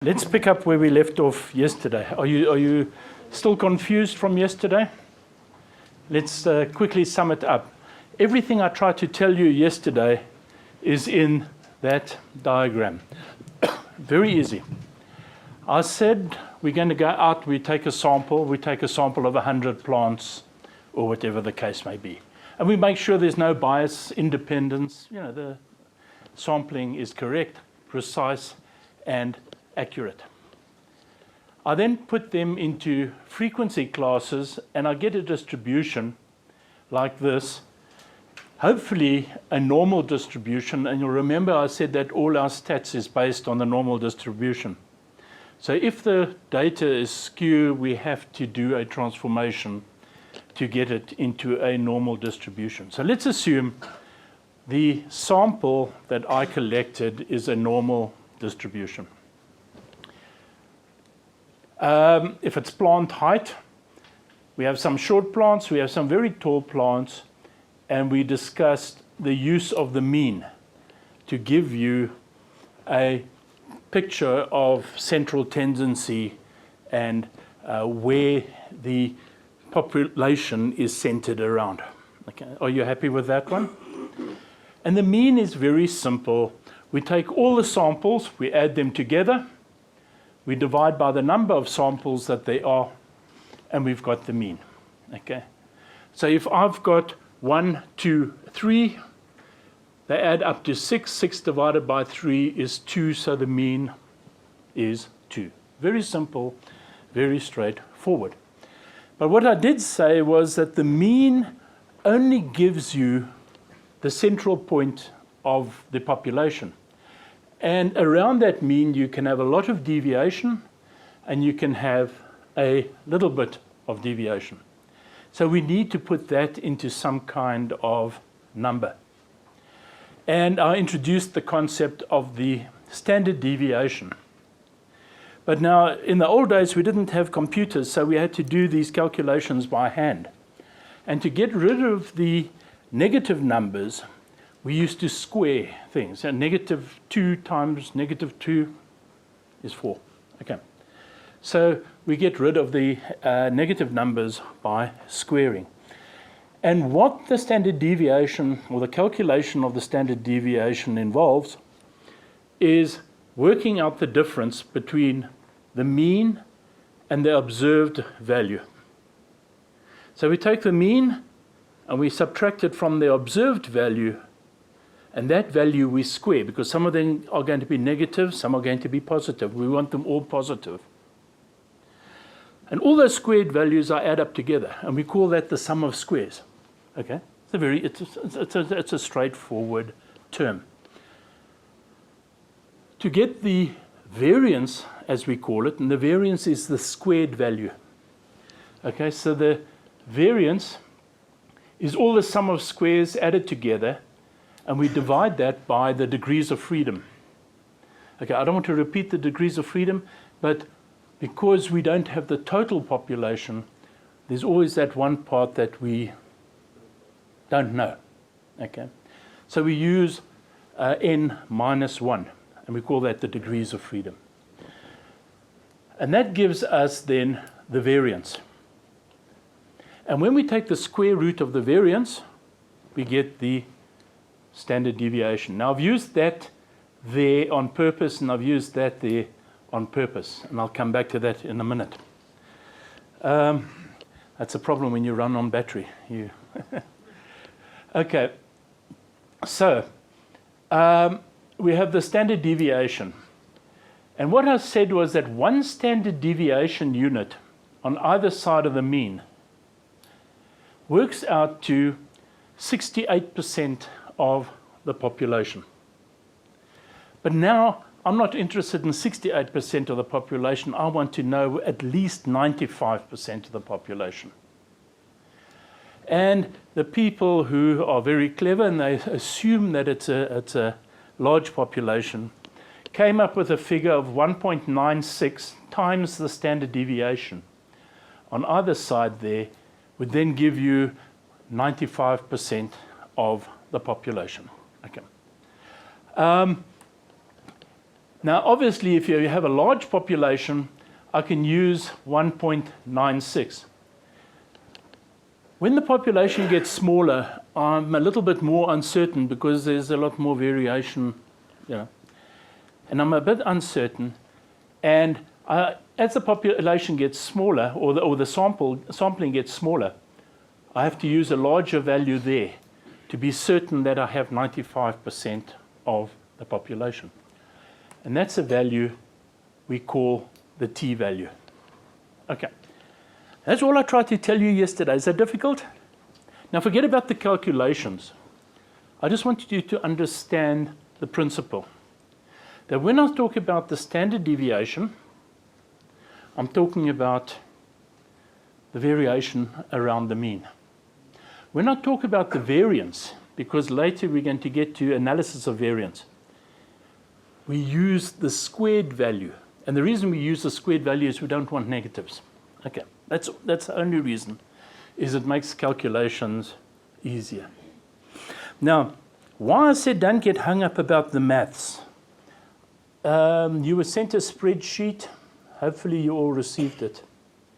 Let's pick up where we left off yesterday. Are you still confused from yesterday? Let's quickly sum it up. Everything I tried to tell you yesterday is in that diagram. Very easy. I said we're going to go out, we take a sample of 100 plants or whatever the case may be. And we make sure there's no bias, independence, the sampling is correct, precise, and accurate. I then put them into frequency classes and I get a distribution like this, hopefully a normal distribution, and you'll remember I said that all our stats is based on the normal distribution. So if the data is skewed, we have to do a transformation to get it into a normal distribution. So let's assume the sample that I collected is a normal distribution. If it's plant height, we have some short plants, we have some very tall plants, and we discussed the use of the mean to give you a picture of central tendency and where the population is centered around. Okay. Are you happy with that one? And the mean is very simple. We take all the samples, we add them together, we divide by the number of samples that they are, and we've got the mean. Okay. So if I've got 1, 2, 3, they add up to 6. 6 divided by 3 is 2, so the mean is 2. Very simple, very straightforward. But what I did say was that the mean only gives you the central point of the population. And around that mean, you can have a lot of deviation and you can have a little bit of deviation. So we need to put that into some kind of number. And I introduced the concept of the standard deviation. But now, in the old days, we didn't have computers, so we had to do these calculations by hand. And to get rid of the negative numbers, we used to square things. And -2 times -2 is 4. Okay. So we get rid of the negative numbers by squaring. And what the standard deviation, or the calculation of the standard deviation involves, is working out the difference between the mean and the observed value. So we take the mean and we subtract it from the observed value, and that value we square, because some of them are going to be negative, some are going to be positive. We want them all positive. And all those squared values are add up together, and we call that the sum of squares. Okay? It's a straightforward term. To get the variance, as we call it, and the variance is the squared value. Okay, so the variance is all the sum of squares added together, and we divide that by the degrees of freedom. Okay, I don't want to repeat the degrees of freedom, but because we don't have the total population, there's always that one part that we don't know. Okay, so we use n minus 1, and we call that the degrees of freedom. And that gives us then the variance. And when we take the square root of the variance, we get the standard deviation. Now I've used that there on purpose, and I've used that there on purpose, and I'll come back to that in a minute. That's a problem when you run on battery. Okay, so we have the standard deviation. And what I said was that one standard deviation unit on either side of the mean works out to 68% of the population. But now, I'm not interested in 68% of the population. I want to know at least 95% of the population. And the people who are very clever, and they assume that it's a large population, came up with a figure of 1.96 times the standard deviation on either side there, would then give you 95% of the population. Okay. Now, obviously, if you have a large population, I can use 1.96. When the population gets smaller, I'm a little bit more uncertain because there's a lot more variation, and I'm a bit uncertain. And as the population gets smaller, or the sampling gets smaller, I have to use a larger value there to be certain that I have 95% of the population. And that's a value we call the t-value. Okay, that's all I tried to tell you yesterday. Is that difficult? Now forget about the calculations. I just wanted you to understand the principle. That when I talk about the standard deviation, I'm talking about the variation around the mean. When I talk about the variance, because later we're going to get to analysis of variance, we use the squared value. And the reason we use the squared value is we don't want negatives. Okay, that's the only reason, is it makes calculations easier. Now, why I said don't get hung up about the maths. You were sent a spreadsheet. Hopefully you all received it.